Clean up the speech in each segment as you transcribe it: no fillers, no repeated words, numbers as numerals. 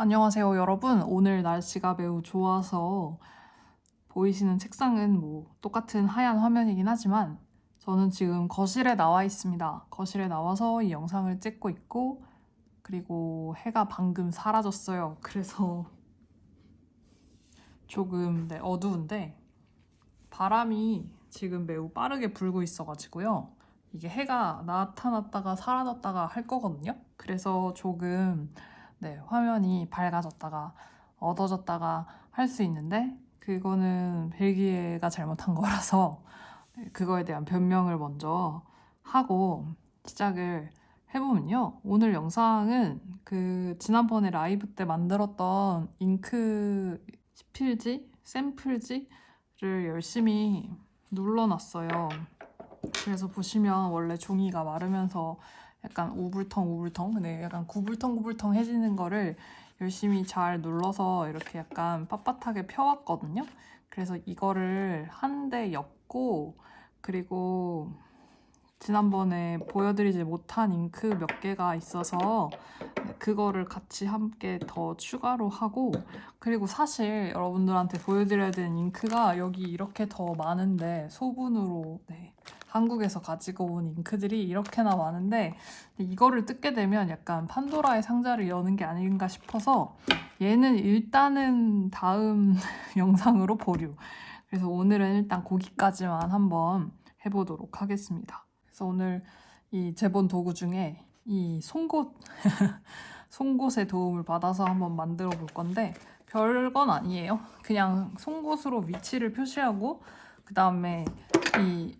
안녕하세요, 여러분. 오늘 날씨가 매우 좋아서 보이시는 책상은 똑같은 하얀 화면이긴 하지만 저는 지금 거실에 나와 있습니다. 거실에 나와서 이 영상을 찍고 있고 그리고 해가 방금 사라졌어요. 그래서 조금 어두운데 바람이 지금 매우 빠르게 불고 있어가지고요. 이게 해가 나타났다가 사라졌다가 할 거거든요. 그래서 조금 화면이 밝아졌다가 어두워졌다가 할 수 있는데 그거는 벨기에가 잘못한 거라서 그거에 대한 변명을 먼저 하고 시작을 해보면요. 오늘 영상은 그 지난번에 라이브 때 만들었던 잉크 필지, 샘플지를 열심히 눌러놨어요. 그래서 보시면 원래 종이가 마르면서 약간 우불텅우불텅, 근데 약간 구불텅구불텅해지는 거를 열심히 잘 눌러서 이렇게 약간 빳빳하게 펴왔거든요. 그래서 이거를 한 대 엮고 그리고 지난번에 보여드리지 못한 잉크 몇 개가 있어서 그거를 같이 함께 더 추가로 하고 그리고 사실 여러분들한테 보여드려야 되는 잉크가 여기 이렇게 더 많은데 소분으로 한국에서 가지고 온 잉크들이 이렇게나 많은데 이거를 뜯게 되면 약간 판도라의 상자를 여는 게 아닌가 싶어서 얘는 일단은 다음 영상으로 보류. 그래서 오늘은 일단 거기까지만 한번 해보도록 하겠습니다. 그래서 오늘 이 제본 도구 중에 이 송곳의 도움을 받아서 한번 만들어 볼 건데 별건 아니에요. 그냥 송곳으로 위치를 표시하고 그 다음에 이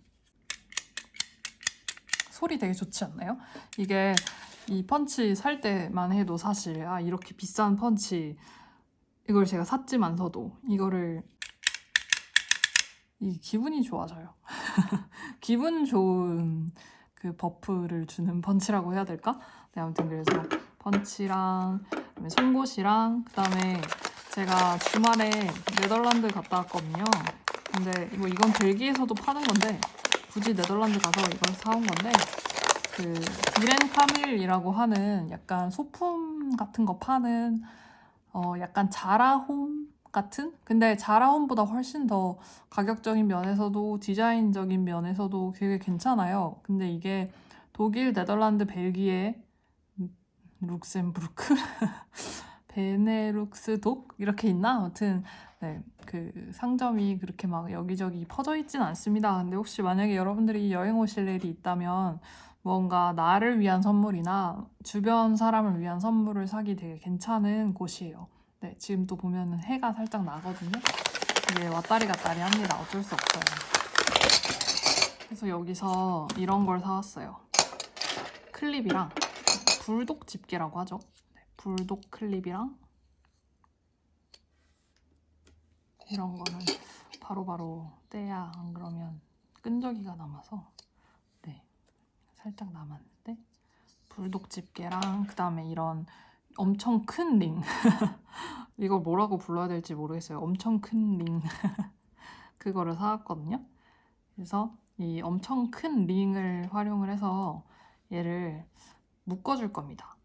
소리 되게 좋지 않나요? 이게 이 펀치 살 때만 해도 사실 이렇게 비싼 펀치 이걸 제가 샀지만서도 이거를 이 기분이 좋아져요. 기분 좋은 그 버프를 주는 펀치라고 해야 될까? 네, 아무튼 그래서 펀치랑 그다음에 송곳이랑 그다음에 제가 주말에 네덜란드 갔다 왔거든요. 근데 이건 벨기에서도 파는 건데 굳이 네덜란드 가서 이걸 사온 건데 그 비렌 카밀이라고 하는 약간 소품 같은 거 파는 약간 자라홈 같은? 근데 자라홈보다 훨씬 더 가격적인 면에서도 디자인적인 면에서도 되게 괜찮아요. 근데 이게 독일, 네덜란드, 벨기에, 룩셈부르크, 베네룩스독 이렇게 있나? 아무튼 그 상점이 그렇게 막 여기저기 퍼져 있진 않습니다. 근데 혹시 만약에 여러분들이 여행 오실 일이 있다면 뭔가 나를 위한 선물이나 주변 사람을 위한 선물을 사기 되게 괜찮은 곳이에요. 네, 지금 또 보면은 해가 살짝 나거든요. 이게 왔다리 갔다리 합니다. 어쩔 수 없어요. 그래서 여기서 이런 걸 사왔어요. 클립이랑 불독 집게라고 하죠. 불독 클립이랑 이런 거는 바로바로 떼야 안 그러면 끈적이가 남아서 살짝 남았는데 불독 집게랑 그 다음에 이런 엄청 큰 링 이걸 뭐라고 불러야 될지 모르겠어요. 엄청 큰 링 그거를 사왔거든요. 그래서 이 엄청 큰 링을 활용을 해서 얘를 묶어줄 겁니다.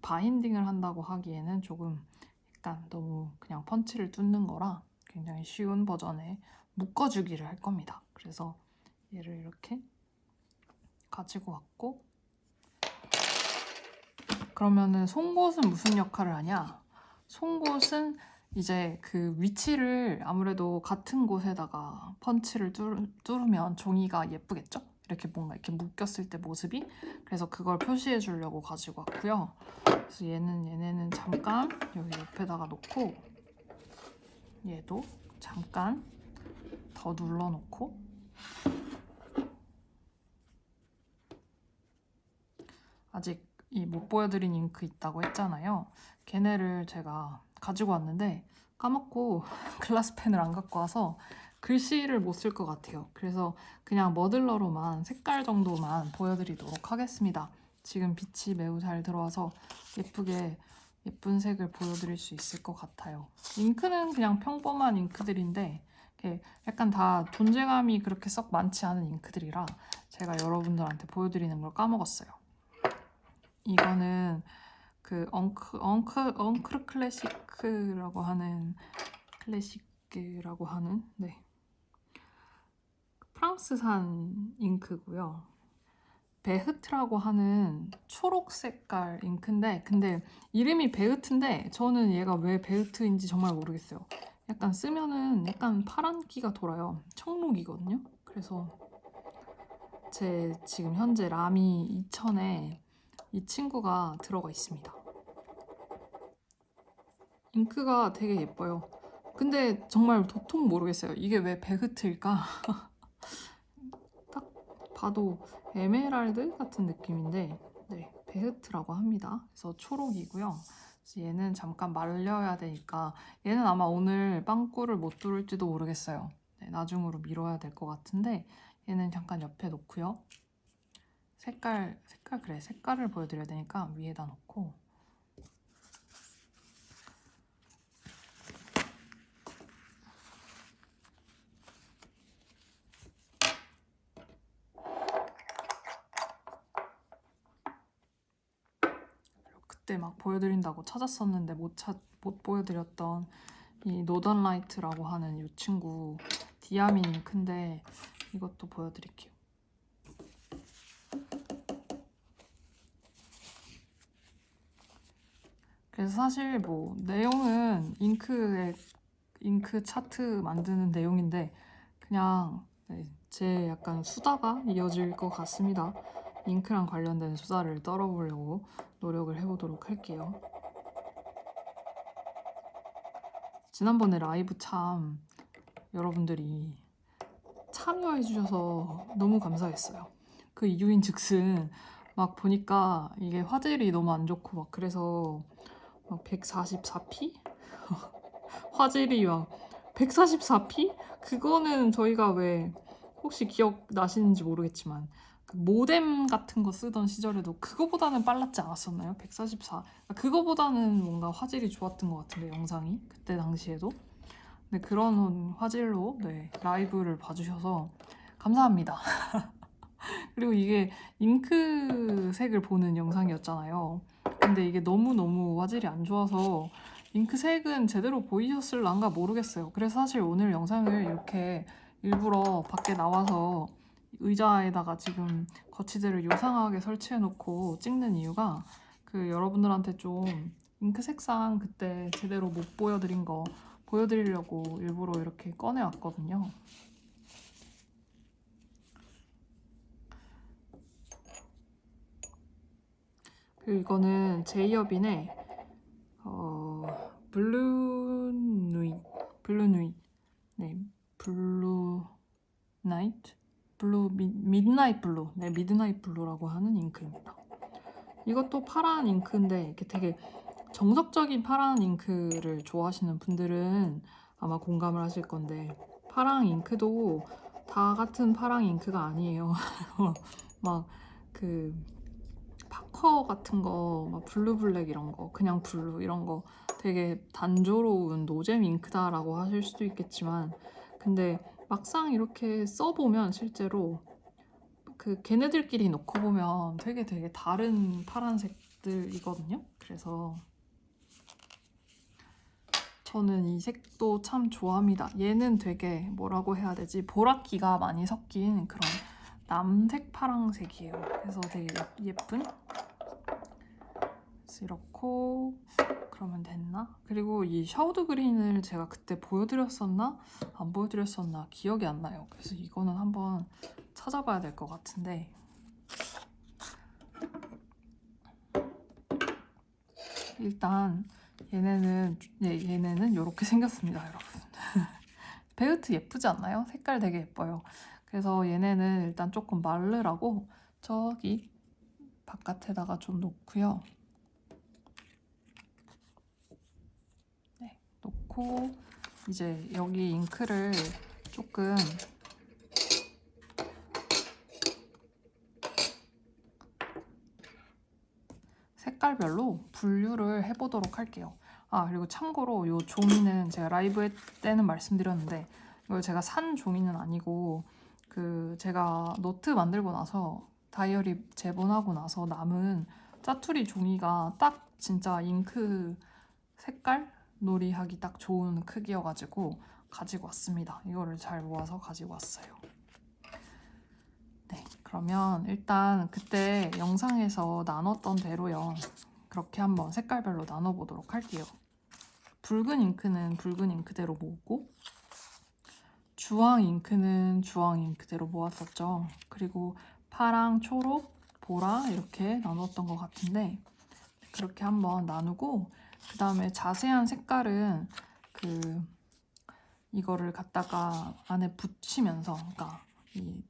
바인딩을 한다고 하기에는 조금 약간 너무 그냥 펀치를 뚫는 거라 굉장히 쉬운 버전의 묶어주기를 할 겁니다. 그래서 얘를 이렇게 가지고 왔고 그러면은 송곳은 무슨 역할을 하냐? 송곳은 이제 그 위치를 아무래도 같은 곳에다가 펀치를 뚫으면 종이가 예쁘겠죠? 이렇게 뭔가 이렇게 묶였을 때 모습이 그래서 그걸 표시해 주려고 가지고 왔고요. 그래서 얘네는 잠깐 여기 옆에다가 놓고 얘도 잠깐 더 눌러놓고 아직 이 못 보여드린 잉크 있다고 했잖아요. 걔네를 제가 가지고 왔는데 까먹고 글라스펜을 안 갖고 와서 글씨를 못 쓸 것 같아요. 그래서 그냥 머들러로만 색깔 정도만 보여드리도록 하겠습니다. 지금 빛이 매우 잘 들어와서 예쁜 색을 보여드릴 수 있을 것 같아요. 잉크는 그냥 평범한 잉크들인데 약간 다 존재감이 그렇게 썩 많지 않은 잉크들이라 제가 여러분들한테 보여드리는 걸 까먹었어요. 이거는 그 엉크르 클래식이라고 하는 네, 프랑스산 잉크고요. 베흐트라고 하는 초록 색깔 잉크인데, 근데 이름이 베흐트인데 저는 얘가 왜 베흐트인지 정말 모르겠어요. 약간 쓰면은 약간 파란기가 돌아요. 청록이거든요. 그래서 제 지금 현재 라미 2000에 이 친구가 들어가 있습니다. 잉크가 되게 예뻐요. 근데 정말 도통 모르겠어요. 이게 왜 베흐트일까? 딱 봐도 에메랄드 같은 느낌인데, 네, 베흐트라고 합니다. 그래서 초록이고요. 그래서 얘는 잠깐 말려야 되니까, 얘는 아마 오늘 빵꾸를 못 뚫을지도 모르겠어요. 네, 나중으로 미뤄야 될 것 같은데, 얘는 잠깐 옆에 놓고요. 그래, 색깔을 보여드려야 되니까 위에다 놓고, 그때 막 보여드린다고 찾았었는데 못 보여드렸던 이 노던라이트라고 하는 이 친구 디아민 잉크인데, 이것도 보여드릴게요. 그래서 사실 뭐 내용은 잉크 차트 만드는 내용인데, 그냥 네, 제 약간 수다가 이어질 것 같습니다. 잉크랑 관련된 수다를 떨어보려고 노력을 해보도록 할게요. 지난번에 라이브 참 여러분들이 참여해주셔서 너무 감사했어요. 그 이유인 즉슨 막 보니까 이게 화질이 너무 안 좋고 막 그래서 막 144p? 화질이 막 144p? 그거는 저희가 왜 혹시 기억나시는지 모르겠지만 그 모뎀 같은 거 쓰던 시절에도 그거보다는 빨랐지 않았었나요? 144. 그거보다는 뭔가 화질이 좋았던 것 같은데, 영상이 그때 당시에도. 네, 그런 화질로 네, 라이브를 봐주셔서 감사합니다. 그리고 이게 잉크색을 보는 영상이었잖아요. 근데 이게 너무너무 화질이 안 좋아서 잉크색은 제대로 보이셨을란가 모르겠어요. 그래서 사실 오늘 영상을 이렇게 일부러 밖에 나와서 의자에다가 지금 거치대를 요상하게 설치해놓고 찍는 이유가, 그 여러분들한테 좀 잉크 색상 그때 제대로 못 보여드린 거 보여드리려고 일부러 이렇게 꺼내왔거든요. 그리고 이거는 제이어빈의 블루 누이, 네, 블루 나이트, 미드나잇 블루, 네, 미드나잇 블루라고 하는 잉크입니다. 이것도 파란 잉크인데 이렇게 되게 정석적인 파란 잉크를 좋아하시는 분들은 아마 공감을 하실 건데, 파랑 잉크도 다 같은 파랑 잉크가 아니에요. 막 그 파커 같은 거, 막 블루블랙 이런 거, 그냥 블루 이런 거 되게 단조로운 노잼 잉크다라고 하실 수도 있겠지만, 근데 막상 이렇게 써보면 실제로 그 걔네들끼리 놓고 보면 되게 다른 파란색들이거든요. 그래서 저는 이 색도 참 좋아합니다. 얘는 되게 뭐라고 해야 되지? 보랏기가 많이 섞인 그런 남색 파랑색이에요. 그래서 되게 예쁜? 그래서 이렇고, 그러면 됐나? 그리고 이 샤우드 그린을 제가 그때 보여드렸었나? 안 보여드렸었나? 기억이 안 나요. 그래서 이거는 한번 찾아봐야 될 것 같은데, 일단 얘네는 이렇게 생겼습니다, 여러분. 베우트 예쁘지 않나요? 색깔 되게 예뻐요. 그래서 얘네는 일단 조금 마르라고 저기 바깥에다가 좀 놓고요. 네, 놓고 이제 여기 잉크를 조금 색깔별로 분류를 해보도록 할게요. 아, 그리고 참고로 이 종이는 제가 라이브 때는 말씀드렸는데, 이걸 제가 산 종이는 아니고, 그 제가 노트 만들고 나서 다이어리 재본하고 나서 남은 짜투리 종이가 딱 진짜 잉크 색깔 놀이하기 딱 좋은 크기여가지고 가지고 왔습니다. 이거를 잘 모아서 가지고 왔어요. 네, 그러면 일단 그때 영상에서 나눴던 대로요. 그렇게 한번 색깔별로 나눠보도록 할게요. 붉은 잉크는 붉은 잉크대로 모으고 주황 잉크는 주황 잉크대로 모았었죠. 그리고 파랑, 초록, 보라 이렇게 나눴던 것 같은데 그렇게 한번 나누고 그 다음에 자세한 색깔은 이거를 갖다가 안에 붙이면서 그러니까 이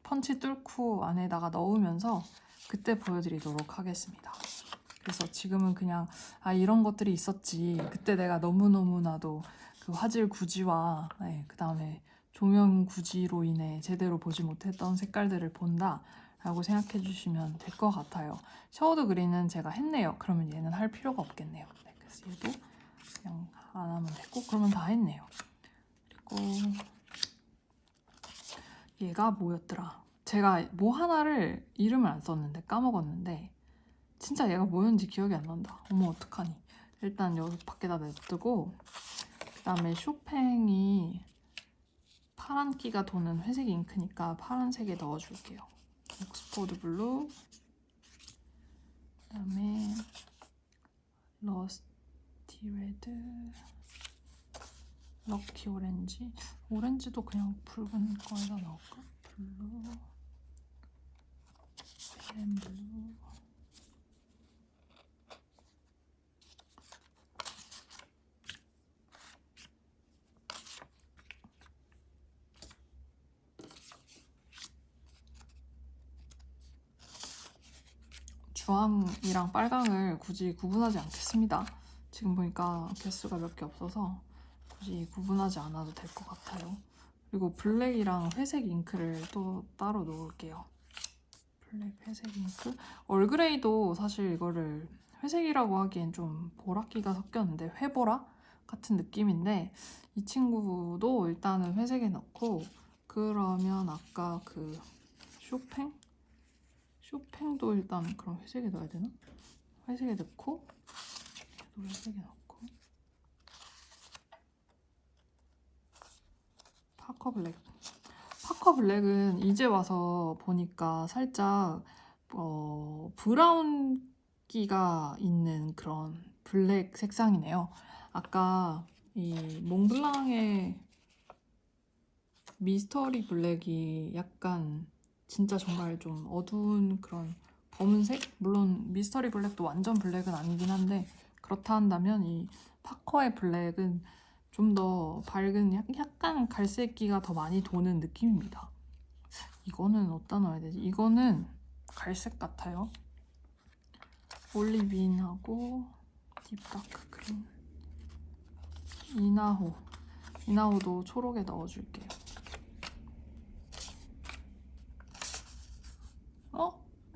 펀치 뚫고 안에다가 넣으면서 그때 보여드리도록 하겠습니다. 그래서 지금은 그냥 이런 것들이 있었지 그때 내가 너무너무나도 그 화질 구지와 그 다음에 조명 구지로 인해 제대로 보지 못했던 색깔들을 본다 라고 생각해 주시면 될 것 같아요. 샤워드 그린은 제가 했네요. 그러면 얘는 할 필요가 없겠네요. 네, 그래서 얘도 그냥 안 하면 되고 그러면 다 했네요. 그리고 얘가 뭐였더라? 제가 뭐 하나를 이름을 안 썼는데 까먹었는데 진짜 얘가 뭐였는지 기억이 안 난다. 어머 어떡하니. 일단 여기 밖에다 냅두고 그 다음에 쇼팽이 파란 끼가 도는 회색 잉크니까 파란색에 넣어줄게요. 옥스포드 블루 그 다음에 러스티 레드 럭키 오렌지 오렌지도 그냥 붉은 거에다 넣을까? 블루 펜 블루 주황이랑 빨강을 굳이 구분하지 않겠습니다. 지금 보니까 개수가 몇 개 없어서 굳이 구분하지 않아도 될 것 같아요. 그리고 블랙이랑 회색 잉크를 또 따로 놓을게요. 블랙, 회색 잉크. 얼그레이도 사실 이거를 회색이라고 하기엔 좀 보라기가 섞였는데 회보라 같은 느낌인데 이 친구도 일단은 회색에 넣고 그러면 아까 그 쇼팽? 쇼팽도 일단 그럼 회색에 넣어야 되나? 회색에 넣고 얘도 회색에 넣고 파커 블랙 파커 블랙은 이제 와서 보니까 살짝 브라운기가 있는 그런 블랙 색상이네요. 아까 이 몽블랑의 미스터리 블랙이 약간 진짜 정말 좀 어두운 그런 검은색? 물론 미스터리 블랙도 완전 블랙은 아니긴 한데 그렇다 한다면 이 파커의 블랙은 좀 더 밝은 약간 갈색기가 더 많이 도는 느낌입니다. 이거는 어디다 넣어야 되지? 이거는 갈색 같아요. 올리브인하고 딥다크 그린 이나호도 초록에 넣어줄게요.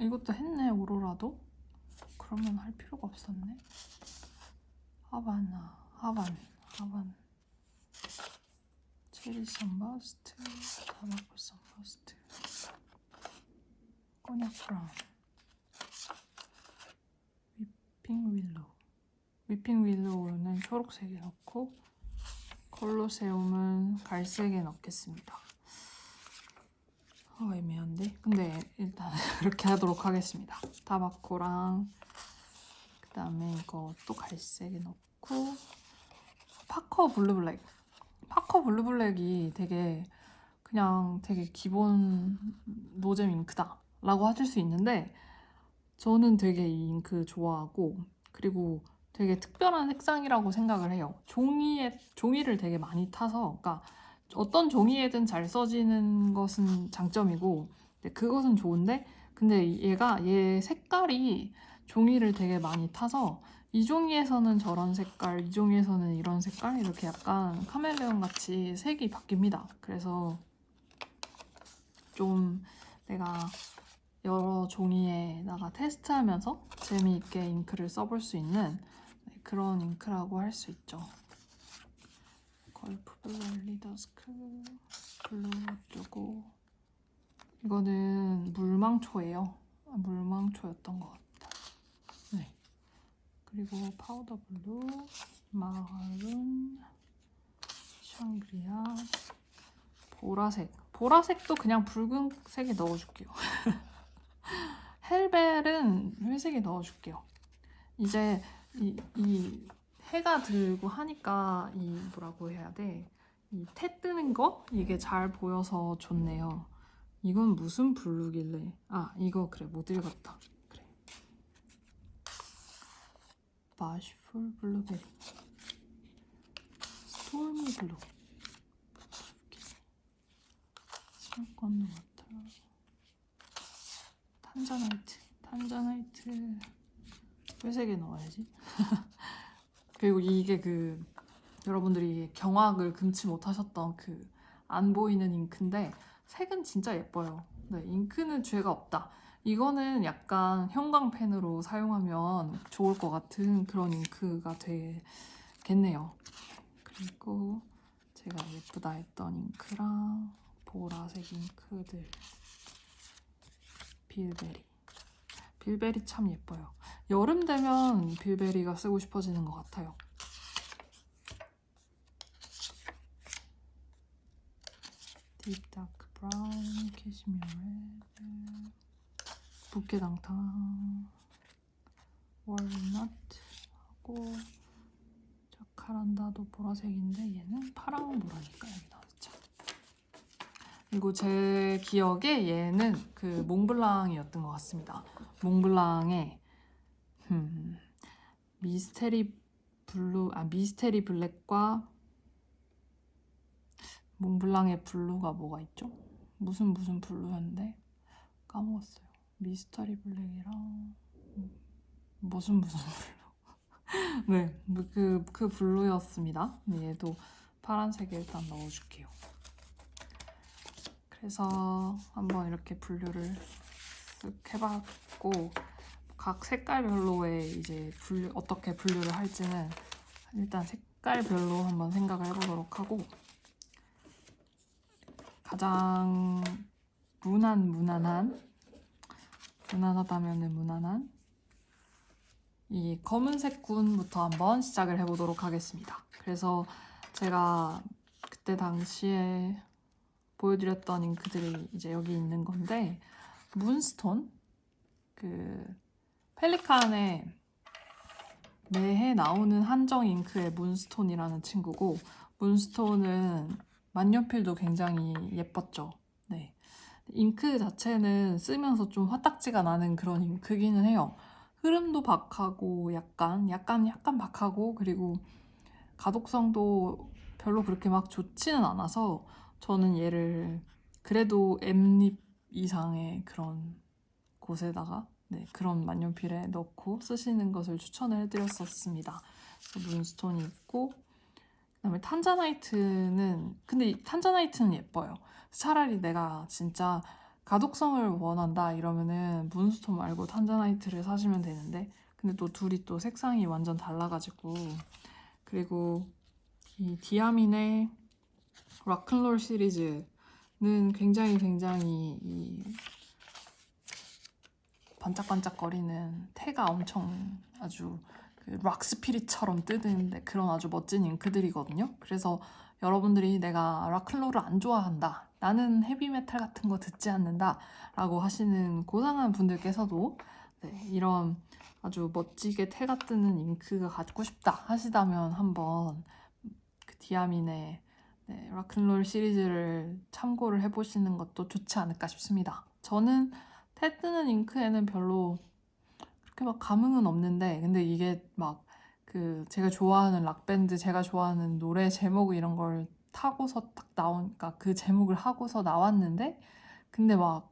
이것도 했네. 오로라도 그러면 할 필요가 없었네. 하반 체리 선버스트 다마코 선버스트 꼬냑 브라운 위핑 윌로우는 초록색에 넣고 콜로세움은 갈색에 넣겠습니다. 애매한데? 근데 일단 그렇게 하도록 하겠습니다. 타바코랑 그 다음에 이것도 갈색에 넣고 파커 블루블랙이 되게 그냥 되게 기본 노잼 잉크다 라고 하실 수 있는데 저는 되게 이 잉크 좋아하고 그리고 되게 특별한 색상이라고 생각을 해요. 종이를 되게 많이 타서 그러니까 어떤 종이에든 잘 써지는 것은 장점이고 그것은 좋은데 근데 얘 색깔이 종이를 되게 많이 타서 이 종이에서는 저런 색깔, 이 종이에서는 이런 색깔 이렇게 약간 카멜레온 같이 색이 바뀝니다. 그래서 좀 내가 여러 종이에다가 테스트하면서 재미있게 잉크를 써볼 수 있는 그런 잉크라고 할 수 있죠. 걸프 블루 리더스크 블루 어쩌고 이거는 물망초예요. 물망초였던 것 같아요. 그리고 파우더 블루, 마룬, 샹그리아, 보라색. 보라색도 그냥 붉은색에 넣어줄게요. 헬벨은 회색에 넣어줄게요. 이제 이 해가 들고 하니까 이 뭐라고 해야 돼? 이 태 뜨는 거? 이게 잘 보여서 좋네요. 이건 무슨 블루길래? 아, 이거 그래 못 읽었다. 그래. 바시풀 블루베리, 스토미 블루, 스콘 워터, 탄자나이트 회색에 넣어야지. 그리고 이게 그 여러분들이 경악을 금치 못하셨던 그 안 보이는 잉크인데 색은 진짜 예뻐요. 네, 잉크는 죄가 없다. 이거는 약간 형광펜으로 사용하면 좋을 것 같은 그런 잉크가 되겠네요. 그리고 제가 예쁘다 했던 잉크랑 보라색 잉크들, 빌베리 참 예뻐요. 여름 되면 빌베리가 쓰고 싶어지는 것 같아요. 딥 다크 브라운, 캐시미어 레드, 부케당탕, 월넛하고 자카란다도 보라색인데 얘는 파랑보라니까 여기 나왔죠. 그리고 제 기억에 얘는 그 몽블랑이었던 것 같습니다. 몽블랑의 미스테리 블랙과 몽블랑의 블루가 뭐가 있죠? 무슨 블루였는데 까먹었어요. 미스터리 블랙이랑 무슨 블루. 네, 그 블루였습니다. 얘도 파란색에 일단 넣어줄게요. 그래서 한번 이렇게 분류를 쓱 해봤고 각 색깔별로의 이제 어떻게 분류를 할지는 일단 색깔별로 한번 생각을 해보도록 하고, 가장 무난하다면은 무난한 이 검은색 군부터 한번 시작을 해보도록 하겠습니다. 그래서 제가 그때 당시에 보여드렸던 잉크들이 이제 여기 있는 건데, 문스톤, 그 펠리칸에 매해 나오는 한정 잉크의 문스톤이라는 친구고, 문스톤은 만년필도 굉장히 예뻤죠. 네, 잉크 자체는 쓰면서 좀 화딱지가 나는 그런 잉크기는 해요. 흐름도 박하고 약간 박하고, 그리고 가독성도 별로 그렇게 막 좋지는 않아서 저는 얘를 그래도 M립 이상의 그런 곳에다가 그런 만년필에 넣고 쓰시는 것을 추천을 해드렸었습니다. 문스톤이 있고, 그다음에 탄자나이트는 예뻐요. 차라리 내가 진짜 가독성을 원한다 이러면은 문스톤 말고 탄자나이트를 사시면 되는데, 근데 또 둘이 또 색상이 완전 달라가지고. 그리고 이 디아민의 락큰롤 시리즈는 굉장히 이 반짝반짝거리는 태가 엄청 아주 그 락스피릿처럼 뜨는데 그런 아주 멋진 잉크들이거든요. 그래서 여러분들이 내가 락큰롤을 안 좋아한다, 나는 헤비메탈 같은 거 듣지 않는다 라고 하시는 고상한 분들께서도 이런 아주 멋지게 태가 뜨는 잉크가 갖고 싶다 하시다면 한번 그 디아민의 락큰롤 시리즈를 참고를 해보시는 것도 좋지 않을까 싶습니다. 저는 태 뜨는 잉크에는 별로 그렇게 막 감흥은 없는데, 근데 이게 막 그 제가 좋아하는 락밴드, 제가 좋아하는 노래 제목 이런 걸 타고서 딱 나오니까 그 제목을 하고서 나왔는데, 근데 막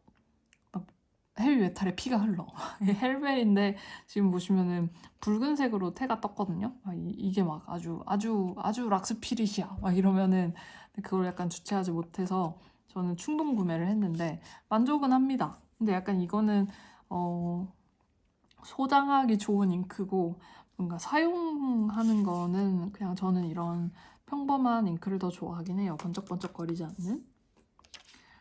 헤비메탈에 피가 흘러. 헬벨인데 지금 보시면은 붉은색으로 태가 떴거든요. 이게 막 아주 락스피릿이야 막 이러면은 그걸 약간 주체하지 못해서 저는 충동 구매를 했는데 만족은 합니다. 근데 약간 이거는 소장하기 좋은 잉크고, 뭔가 사용하는 거는 그냥 저는 이런 평범한 잉크를 더 좋아하긴 해요. 번쩍번쩍거리지 않는.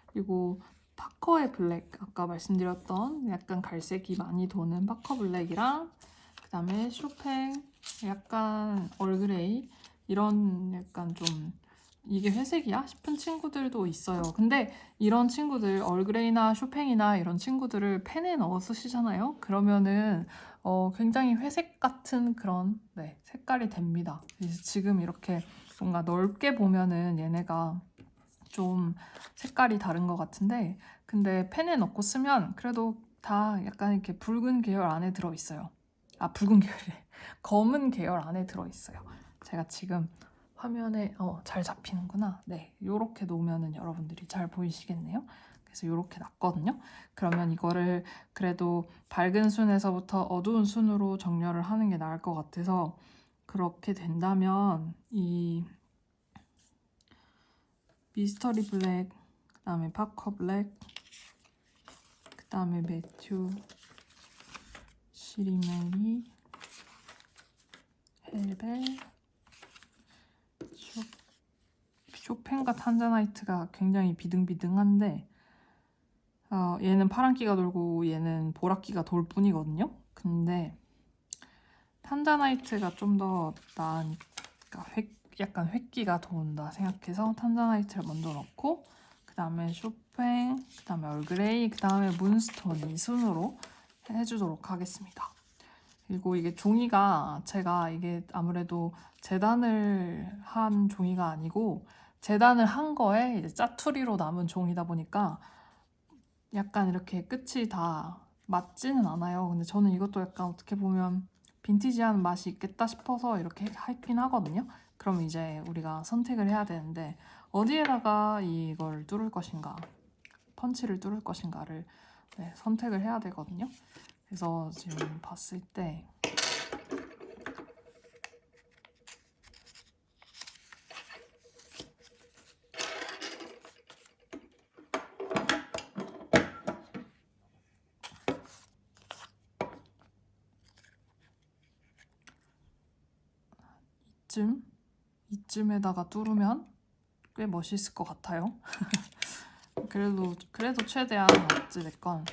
그리고 파커의 블랙, 아까 말씀드렸던 약간 갈색이 많이 도는 파커 블랙이랑, 그다음에 쇼팽, 약간 얼그레이 이런 약간 좀 이게 회색이야? 싶은 친구들도 있어요. 근데 이런 친구들, 얼그레이나 쇼팽이나 이런 친구들을 펜에 넣어 쓰시잖아요? 그러면은 굉장히 회색 같은 그런 색깔이 됩니다. 그래서 지금 이렇게 뭔가 넓게 보면은 얘네가 좀 색깔이 다른 것 같은데, 근데 펜에 넣고 쓰면 그래도 다 약간 이렇게 붉은 계열 안에 들어있어요. 아, 붉은 계열이래. 검은 계열 안에 들어있어요. 제가 지금 화면에 잘 잡히는구나. 네, 요렇게 놓으면은 여러분들이 잘 보이시겠네요. 그래서 요렇게 놨거든요. 그러면 이거를 그래도 밝은 순에서부터 어두운 순으로 정렬을 하는 게 나을 것 같아서, 그렇게 된다면 이 미스터리 블랙, 그 다음에 파커 블랙, 그 다음에 매튜, 시리메리, 헬벨, 쇼팽과 탄자나이트가 굉장히 비등비등한데, 얘는 파란기가 돌고 얘는 보라기가 돌 뿐이거든요. 근데 탄자나이트가 좀 더 나으니까 약간 획기가 돈다 생각해서 탄자나이트를 먼저 넣고, 그 다음에 쇼팽, 그 다음에 얼그레이, 그 다음에 문스톤, 이 순으로 해주도록 하겠습니다. 그리고 이게 종이가, 제가 이게 아무래도 재단을 한 종이가 아니고 재단을 한 거에 이제 짜투리로 남은 종이다 보니까 약간 이렇게 끝이 다 맞지는 않아요. 근데 저는 이것도 약간 어떻게 보면 빈티지한 맛이 있겠다 싶어서 이렇게 하긴 하거든요. 그럼 이제 우리가 선택을 해야 되는데, 어디에다가 이걸 뚫을 것인가, 펀치를 뚫을 것인가를 선택을 해야 되거든요. 그래서 지금 봤을 때 이쯤에다가 뚫으면 꽤 멋있을 것 같아요. 그래도 최대한 어찌됐건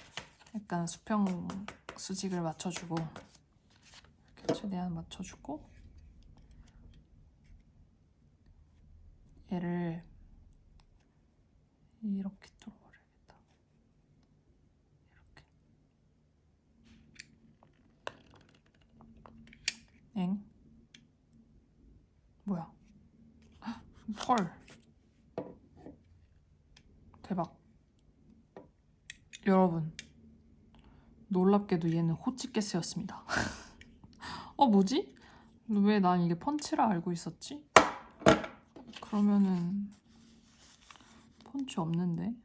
약간 수평 수직을 맞춰주고, 이렇게 최대한 맞춰주고, 얘를 이렇게 뚫어버려야겠다. 이렇게. 엥? 뭐야? 헐. 대박. 여러분, 놀랍게도 얘는 호치게스였습니다. 뭐지? 왜 난 이게 펀치라 알고 있었지? 그러면은 펀치 없는데?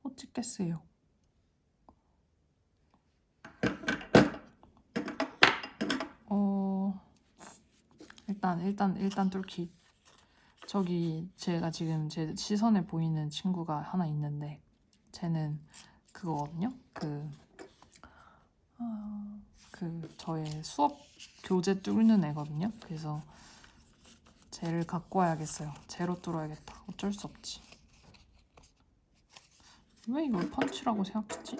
호치게스예요. 일단 뚫기. 저기 제가 지금 제 시선에 보이는 친구가 하나 있는데, 쟤는 그거거든요. 저의 수업 교재 뚫는 애거든요. 그래서 쟤를 갖고 와야겠어요. 쟤로 뚫어야겠다. 어쩔 수 없지. 왜 이걸 펀치라고 생각했지?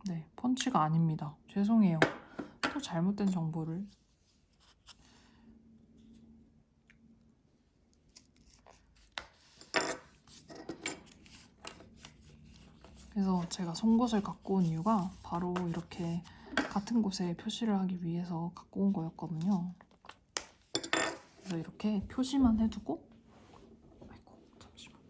네, 펀치가 아닙니다. 죄송해요. 또 잘못된 정보를. 그래서 제가 송곳을 갖고 온 이유가 바로 이렇게 같은 곳에 표시를 하기 위해서 갖고 온 거였거든요. 그래서 이렇게 표시만 해두고, 아이고 잠시만.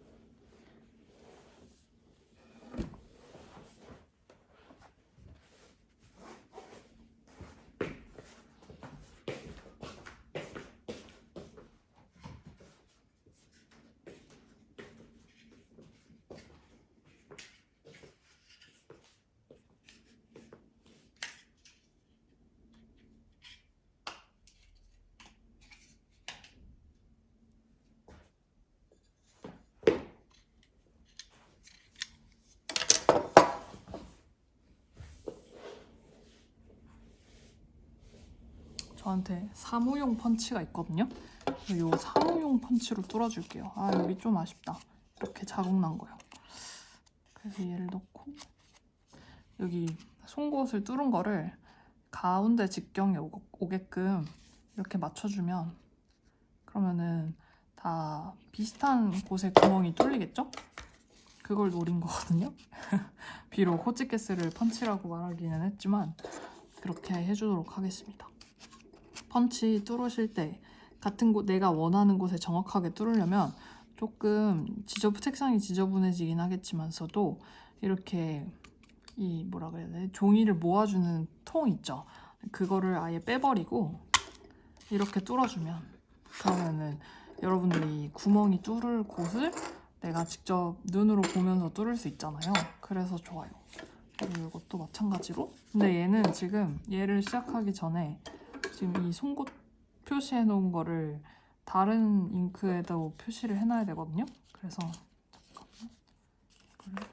저한테 사무용 펀치가 있거든요. 이 사무용 펀치로 뚫어줄게요. 여기 좀 아쉽다. 이렇게 자국 난 거요. 그래서 얘를 넣고 여기 송곳을 뚫은 거를 가운데 직경에 오게끔 이렇게 맞춰주면 그러면은 다 비슷한 곳에 구멍이 뚫리겠죠? 그걸 노린 거거든요. 비록 호치키스를 펀치라고 말하기는 했지만 그렇게 해주도록 하겠습니다. 펀치 뚫으실 때 같은 곳 내가 원하는 곳에 정확하게 뚫으려면 조금 색상이 지저분해지긴 하겠지만서도 이렇게 이 뭐라 그래야 돼? 종이를 모아주는 통 있죠? 그거를 아예 빼버리고 이렇게 뚫어주면 그러면은 여러분들이 구멍이 뚫을 곳을 내가 직접 눈으로 보면서 뚫을 수 있잖아요. 그래서 좋아요. 그리고 이것도 마찬가지로 근데 얘는 지금 얘를 시작하기 전에 지금 이 송곳 표시해 놓은 거를 다른 잉크에도 표시를 해놔야 되거든요. 그래서 잠깐만 이거를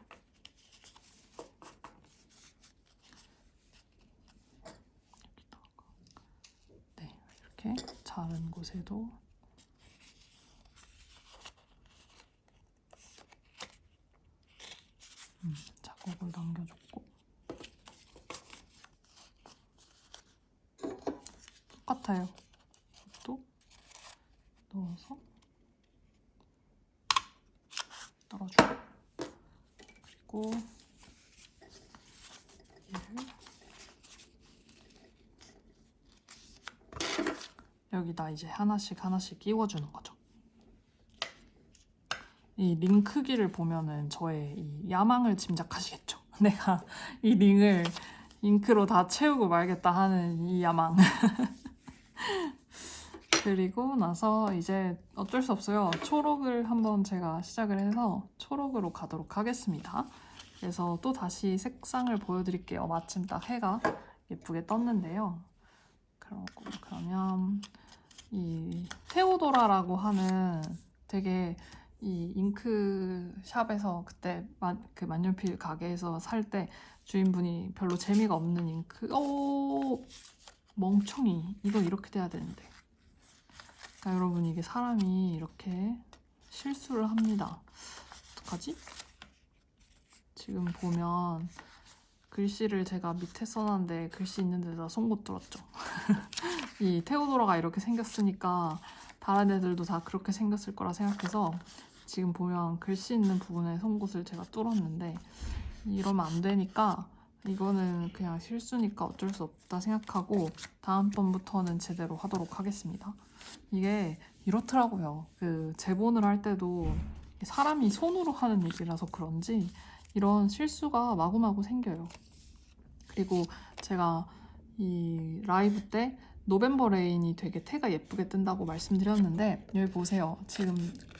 여기다가 네 이렇게 다른 곳에도 자국을 남겨줬고 똑같아요. 또 넣어서 떨어주고 그리고 얘를 여기다 이제 하나씩 끼워주는 거죠. 이 링 크기를 보면은 저의 이 야망을 짐작하시겠죠? 내가 이 링을 잉크로 다 채우고 말겠다 하는 이 야망. 그리고 나서 이제 어쩔 수 없어요. 초록을 한번 제가 시작을 해서 초록으로 가도록 하겠습니다. 그래서 또 다시 색상을 보여드릴게요. 마침 딱 해가 예쁘게 떴는데요. 그러면 이 테오도라라고 하는 되게 이 잉크샵에서 그때 그 만년필 가게에서 살 때 주인분이 별로 재미가 없는 잉크 멍청이 이거 이렇게 돼야 되는데 그러니까 여러분 이게 사람이 이렇게 실수를 합니다. 어떡하지? 지금 보면 글씨를 제가 밑에 써놨는데 글씨 있는 데다 송곳 뚫었죠. 이 테오도라가 이렇게 생겼으니까 다른 애들도 다 그렇게 생겼을 거라 생각해서 지금 보면 글씨 있는 부분에 송곳을 제가 뚫었는데 이러면 안 되니까 이거는 그냥 실수니까 어쩔 수 없다 생각하고 다음번부터는 제대로 하도록 하겠습니다. 이게 이렇더라고요. 그 제본을 할 때도 사람이 손으로 하는 일이라서 그런지 이런 실수가 마구마구 생겨요. 그리고 제가 이 라이브 때 노벰버 레인이 되게 태가 예쁘게 뜬다고 말씀드렸는데 여기 보세요. 지금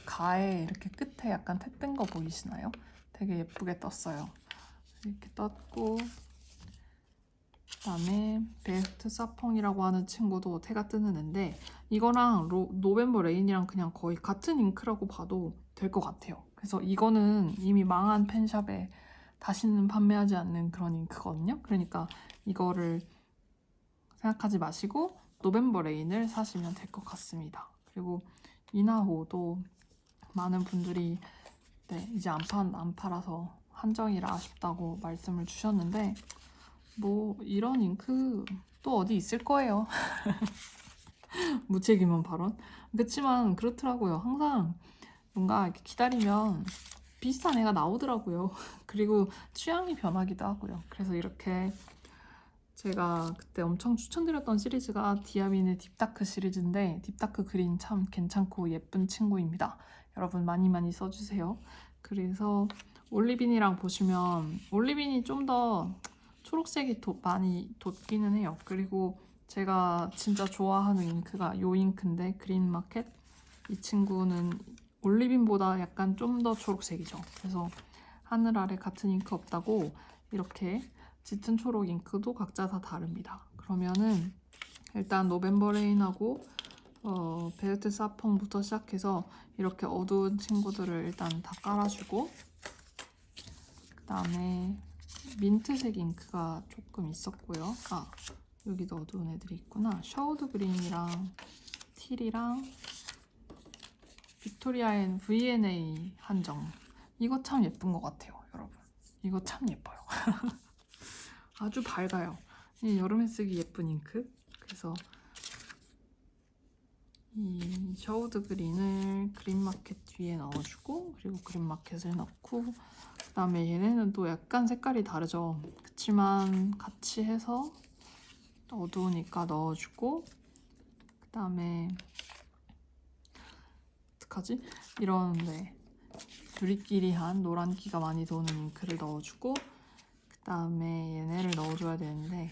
가에 이렇게 끝에 약간 태 뜬 거 보이시나요? 되게 예쁘게 떴어요. 이렇게 떴고 그다음에 베스트 사펑이라고 하는 친구도 태가 뜨는 앤데 이거랑 노벰버 레인이랑 그냥 거의 같은 잉크라고 봐도 될 것 같아요. 그래서 이거는 이미 망한 펜샵에 다시는 판매하지 않는 그런 잉크거든요. 그러니까 이거를 생각하지 마시고 노벰버 레인을 사시면 될 것 같습니다. 그리고 이나호도 많은 분들이 네, 이제 안 팔아서 한정이라 아쉽다고 말씀을 주셨는데 뭐 이런 잉크 또 어디 있을 거예요. 무책임한 발언. 그렇지만 그렇더라고요. 항상 뭔가 이렇게 기다리면 비슷한 애가 나오더라고요. 그리고 취향이 변하기도 하고요. 그래서 이렇게 제가 그때 엄청 추천드렸던 시리즈가 디아민의 딥다크 시리즈인데 딥다크 그린 참 괜찮고 예쁜 친구입니다. 여러분 많이 써주세요. 그래서 올리빈이랑 보시면 올리빈이 좀 더 초록색이 많이 돋기는 해요. 그리고 제가 진짜 좋아하는 잉크가 요 잉크인데 그린마켓 이 친구는 올리빈보다 약간 좀 더 초록색이죠. 그래서 하늘 아래 같은 잉크 없다고 이렇게 짙은 초록 잉크도 각자 다 다릅니다. 그러면은 일단 노벰버 레인하고 베르트 사펑부터 시작해서 이렇게 어두운 친구들을 일단 다 깔아주고 그 다음에 민트색 잉크가 조금 있었고요. 아 여기도 어두운 애들이 있구나. 샤우드 그린이랑 틸이랑 빅토리아 앤 V&A 한정 이거 참 예쁜 것 같아요 여러분. 이거 참 예뻐요. 아주 밝아요. 이 여름에 쓰기 예쁜 잉크. 그래서 이 셔우드 그린을 그린마켓 뒤에 넣어주고, 그리고 그린마켓을 넣고, 그 다음에 얘네는 또 약간 색깔이 다르죠. 그치만 같이 해서 어두우니까 넣어주고, 그 다음에 어떡하지? 이런 유리끼리한 노란기가 많이 도는 잉크를 넣어주고, 그 다음에 얘네를 넣어줘야 되는데,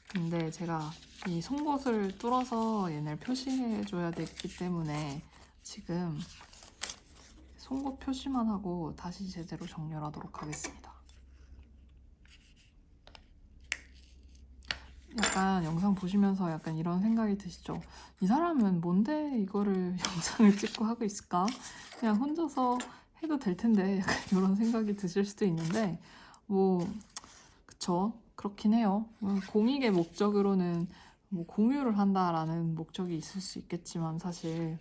근데 제가 이 송곳을 뚫어서 얘네를 표시해줘야 되기 때문에 지금 송곳 표시만 하고 다시 제대로 정렬하도록 하겠습니다. 약간 영상 보시면서 약간 이런 생각이 드시죠? 이 사람은 뭔데 이거를 영상을 찍고 하고 있을까? 그냥 혼자서 해도 될 텐데 약간 이런 생각이 드실 수도 있는데, 뭐 그쵸, 그렇긴 해요. 공익의 목적으로는 뭐 공유를 한다라는 목적이 있을 수 있겠지만 사실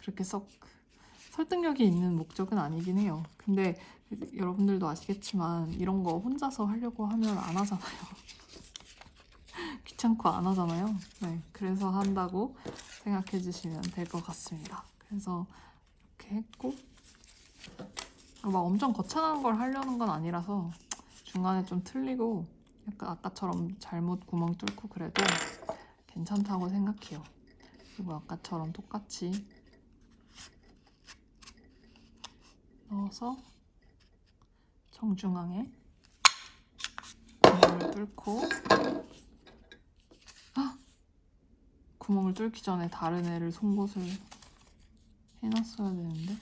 그렇게 썩 설득력이 있는 목적은 아니긴 해요. 근데 여러분들도 아시겠지만 이런 거 혼자서 하려고 하면 안 하잖아요. 귀찮고 안 하잖아요. 네, 그래서 한다고 생각해 주시면 될 것 같습니다. 그래서 이렇게 했고, 막 엄청 거창한 걸 하려는 건 아니라서 중간에 좀 틀리고 약간 아까처럼 잘못 구멍 뚫고 그래도 괜찮다고 생각해요. 그리고 아까처럼 똑같이 넣어서 정중앙에 구멍을 뚫고, 구멍을 뚫기 전에 다른 애를 송곳을 해놨어야 되는데.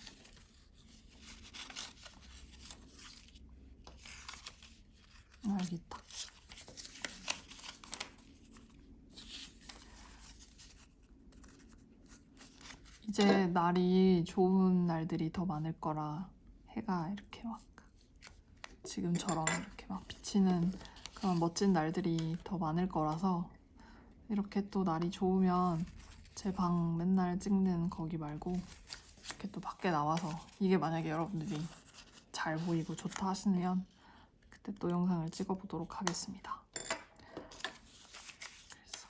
알겠다. 이제 날이 좋은 날들이 더 많을 거라, 해가 이렇게 막 지금처럼 이렇게 막 비치는 그런 멋진 날들이 더 많을 거라서, 이렇게 또 날이 좋으면 제 방 맨날 찍는 거기 말고 이렇게 또 밖에 나와서, 이게 만약에 여러분들이 잘 보이고 좋다 하시면 그때 또 영상을 찍어보도록 하겠습니다. 그래서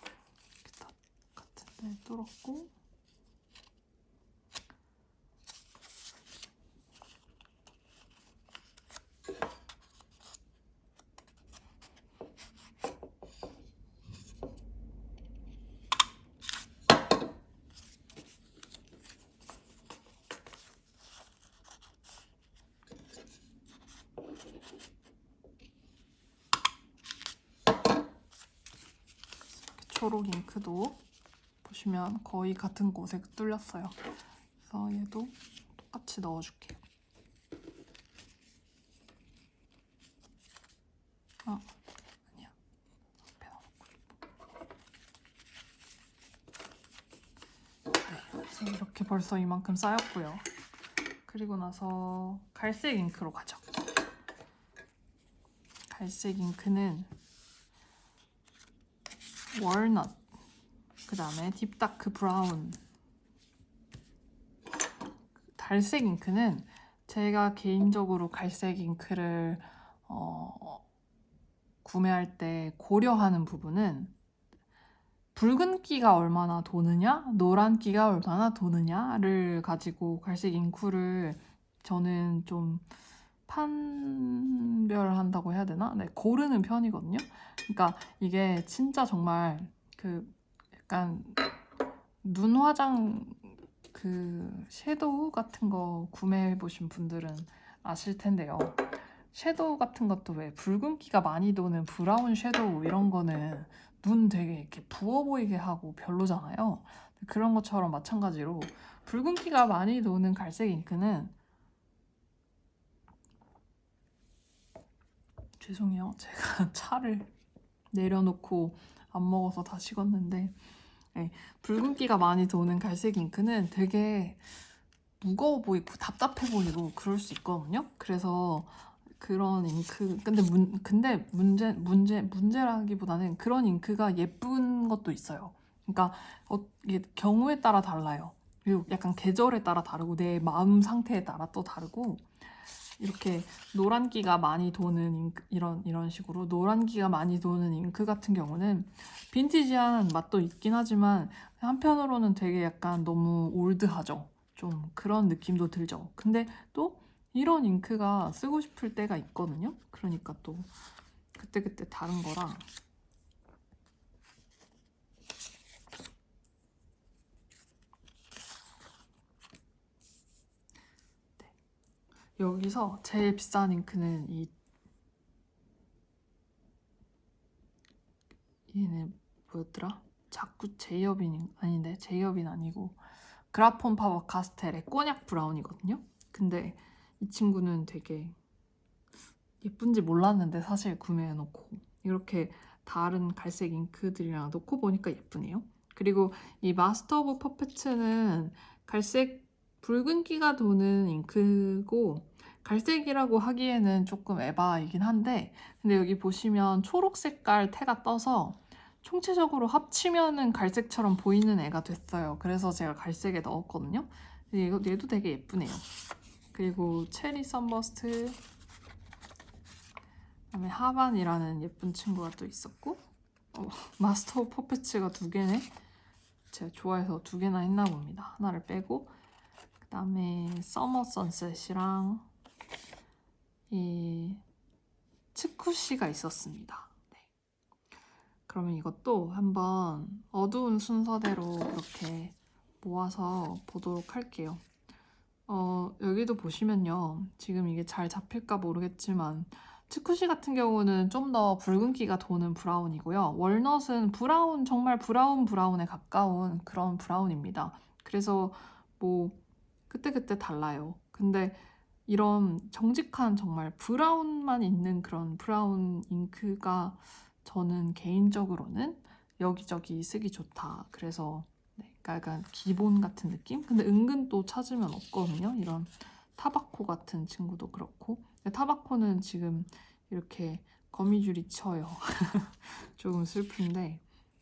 이렇게 다 같은 데 뚫었고, 초록 잉크도 보시면 거의 같은 곳에 뚫렸어요. 그래서 얘도 똑같이 넣어줄게요. 아니야. 앞에 넣어놓고 싶어. 네, 그래서 이렇게 벌써 이만큼 쌓였고요. 그리고 나서 갈색 잉크로 가죠. 갈색 잉크는 월넛, 그 다음에 딥다크 브라운. 갈색 잉크는 제가 개인적으로 갈색 잉크를 구매할 때 고려하는 부분은 붉은기가 얼마나 도느냐, 노란기가 얼마나 도느냐를 가지고 갈색 잉크를 저는 좀 판별한다고 해야 되나? 네, 고르는 편이거든요. 그러니까 이게 진짜 정말 그 약간 눈 화장 그 섀도우 같은 거 구매해 보신 분들은 아실 텐데요. 섀도우 같은 것도 왜 붉은기가 많이 도는 브라운 섀도우 이런 거는 눈 되게 이렇게 부어 보이게 하고 별로잖아요. 그런 것처럼 마찬가지로 붉은기가 많이 도는 갈색 잉크는, 죄송해요. 제가 차를 내려놓고 안 먹어서 다 식었는데, 네, 붉은기가 많이 도는 갈색 잉크는 되게 무거워 보이고 답답해 보이고 그럴 수 있거든요. 그래서 그런 잉크, 근데 문제라기보다는 그런 잉크가 예쁜 것도 있어요. 그러니까 이게 경우에 따라 달라요. 그리고 약간 계절에 따라 다르고 내 마음 상태에 따라 또 다르고, 이렇게 노란기가 많이 도는 잉크, 이런 식으로 노란기가 많이 도는 잉크 같은 경우는 빈티지한 맛도 있긴 하지만 한편으로는 되게 약간 너무 올드하죠. 좀 그런 느낌도 들죠. 근데 또 이런 잉크가 쓰고 싶을 때가 있거든요. 그러니까 또 그때그때 다른 거라. 여기서 제일 비싼 잉크는 얘는 뭐였더라? 자꾸 제이어빈 아닌데 제이어빈 아니고 그라폰 파버 카스텔의 꼬냑 브라운이거든요. 근데 이 친구는 되게 예쁜지 몰랐는데 사실 구매해놓고 이렇게 다른 갈색 잉크들이랑 놓고 보니까 예쁘네요. 그리고 이 마스터 오브 퍼펫츠는 갈색 붉은기가 도는 잉크고 갈색이라고 하기에는 조금 에바이긴 한데 근데 여기 보시면 초록 색깔 태가 떠서 총체적으로 합치면은 갈색처럼 보이는 애가 됐어요. 그래서 제가 갈색에 넣었거든요. 얘도 되게 예쁘네요. 그리고 체리 선버스트 그다음에 하반이라는 예쁜 친구가 또 있었고 마스터 오브 퍼펫츠가 2개네. 제가 좋아해서 2개나 했나 봅니다. 하나를 빼고 그다음에 서머 선셋이랑 이 치쿠시가 있었습니다. 네. 그러면 이것도 한번 어두운 순서대로 이렇게 모아서 보도록 할게요. 여기도 보시면요. 지금 이게 잘 잡힐까 모르겠지만 치쿠시 같은 경우는 좀 더 붉은기가 도는 브라운이고요. 월넛은 브라운, 정말 브라운에 가까운 그런 브라운입니다. 그래서 뭐 그때그때 달라요. 근데 이런 정직한 정말 브라운만 있는 그런 브라운 잉크가 저는 개인적으로는 여기저기 쓰기 좋다. 그래서 네, 약간 기본 같은 느낌? 근데 은근 또 찾으면 없거든요. 이런 타바코 같은 친구도 그렇고. 타바코는 지금 이렇게 거미줄이 쳐요. 조금 슬픈데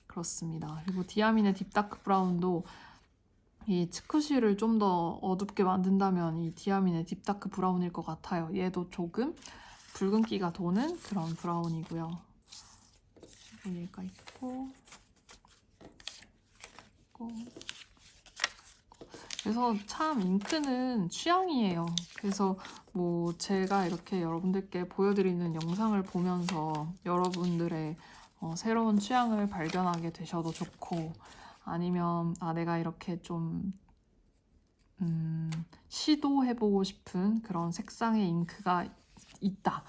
그렇습니다. 그리고 디아민의 딥다크 브라운도 이 치쿠시를 좀 더 어둡게 만든다면 이 디아민의 딥다크 브라운일 것 같아요. 얘도 조금 붉은기가 도는 그런 브라운이고요. 얘가 있고 그래서 참 잉크는 취향이에요. 그래서 뭐 제가 이렇게 여러분들께 보여드리는 영상을 보면서 여러분들의 새로운 취향을 발견하게 되셔도 좋고 아니면 내가 이렇게 좀 시도해보고 싶은 그런 색상의 잉크가 있다.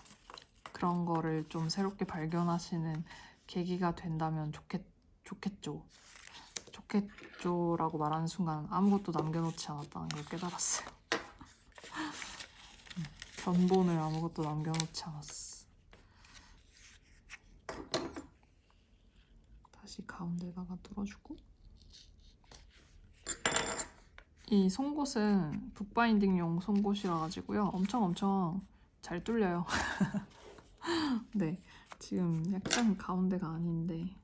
그런 거를 좀 새롭게 발견하시는 계기가 된다면 좋겠죠. 좋겠죠라고 말하는 순간 아무것도 남겨놓지 않았다는 걸 깨달았어요. 견본을 아무것도 남겨놓지 않았어. 다시 가운데다가 뚫어주고 이 송곳은 북바인딩용 송곳이라 가지고요. 엄청 잘 뚫려요. 네, 지금 약간 가운데가 아닌데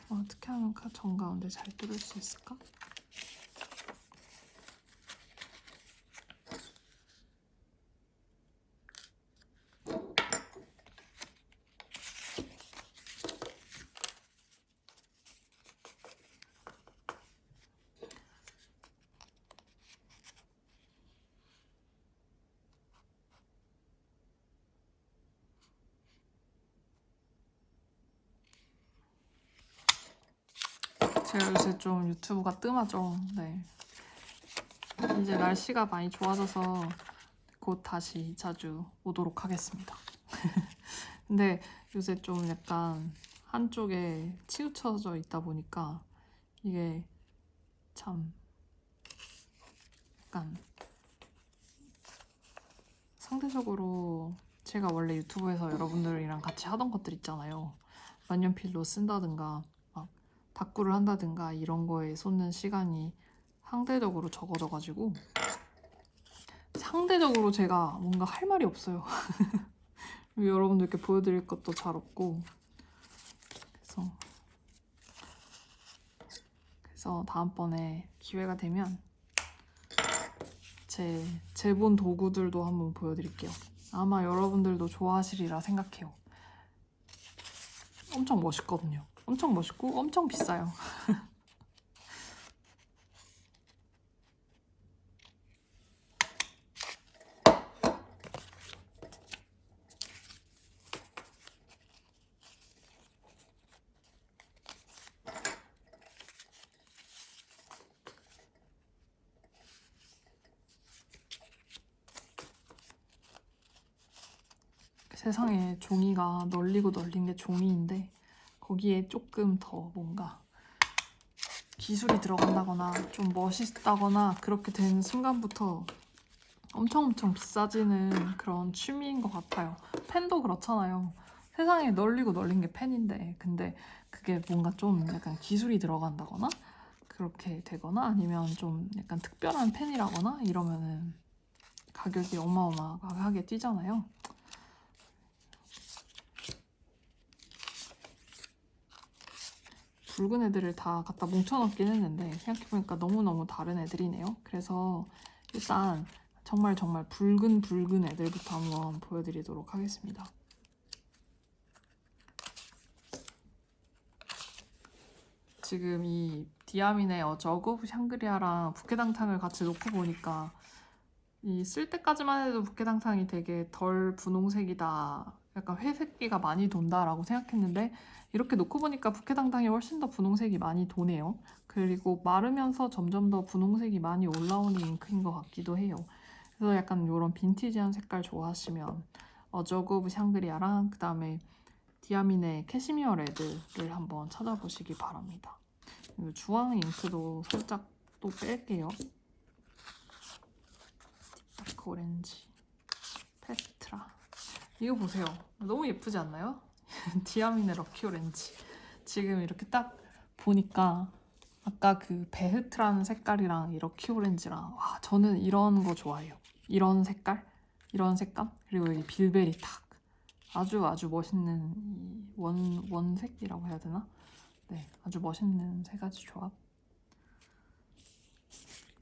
어떻게 하면 정가운데 잘 뚫을 수 있을까? 제가 요새 좀 유튜브가 뜸하죠. 네. 이제 날씨가 많이 좋아져서 곧 다시 자주 오도록 하겠습니다. 근데 요새 좀 약간 한쪽에 치우쳐져 있다 보니까 이게 참 약간 상대적으로 제가 원래 유튜브에서 여러분들이랑 같이 하던 것들 있잖아요. 만년필로 쓴다든가 막 다꾸를 한다든가 이런 거에 쏟는 시간이 상대적으로 적어져가지고 상대적으로 제가 뭔가 할 말이 없어요. 여러분들께 보여드릴 것도 잘 없고 그래서 다음번에 기회가 되면 제 재본 도구들도 한번 보여드릴게요. 아마 여러분들도 좋아하시리라 생각해요. 엄청 멋있거든요. 엄청 멋있고 엄청 비싸요. 세상에 종이가 널리고 널린 게 종이인데 거기에 조금 더 뭔가 기술이 들어간다거나 좀 멋있다거나 그렇게 된 순간부터 엄청 비싸지는 그런 취미인 것 같아요. 펜도 그렇잖아요. 세상에 널리고 널린 게 펜인데 근데 그게 뭔가 좀 약간 기술이 들어간다거나 그렇게 되거나 아니면 좀 약간 특별한 펜이라거나 이러면은 가격이 어마어마하게 뛰잖아요. 붉은 애들을 다 갖다 뭉쳐놓긴 했는데 생각해보니까 너무너무 다른 애들이네요. 그래서 일단 정말 붉은 애들부터 한번 보여드리도록 하겠습니다. 지금 이 디아민의 저그 샹그리아랑 부케당탕을 같이 놓고 보니까 이 쓸 때까지만 해도 부케당탕이 되게 덜 분홍색이다, 약간 회색기가 많이 돈다라고 생각했는데 이렇게 놓고 보니까 부케당탕이 훨씬 더 분홍색이 많이 도네요. 그리고 마르면서 점점 더 분홍색이 많이 올라오는 잉크인 것 같기도 해요. 그래서 약간 이런 빈티지한 색깔 좋아하시면 저그 샹그리아랑 그 다음에 디아민의 캐시미어 레드를 한번 찾아보시기 바랍니다. 주황 잉크도 살짝 또 뺄게요. 다크 오렌지, 페스트라. 이거 보세요. 너무 예쁘지 않나요? 디아민의 럭키 오렌지. 지금 이렇게 딱 보니까 아까 그 베흐트라는 색깔이랑 이 럭키 오렌지랑 와, 저는 이런 거 좋아해요. 이런 색깔, 이런 색감, 그리고 이 빌베리 탁 아주 멋있는 이 원색이라고 해야 되나? 네, 아주 멋있는 세 가지 조합.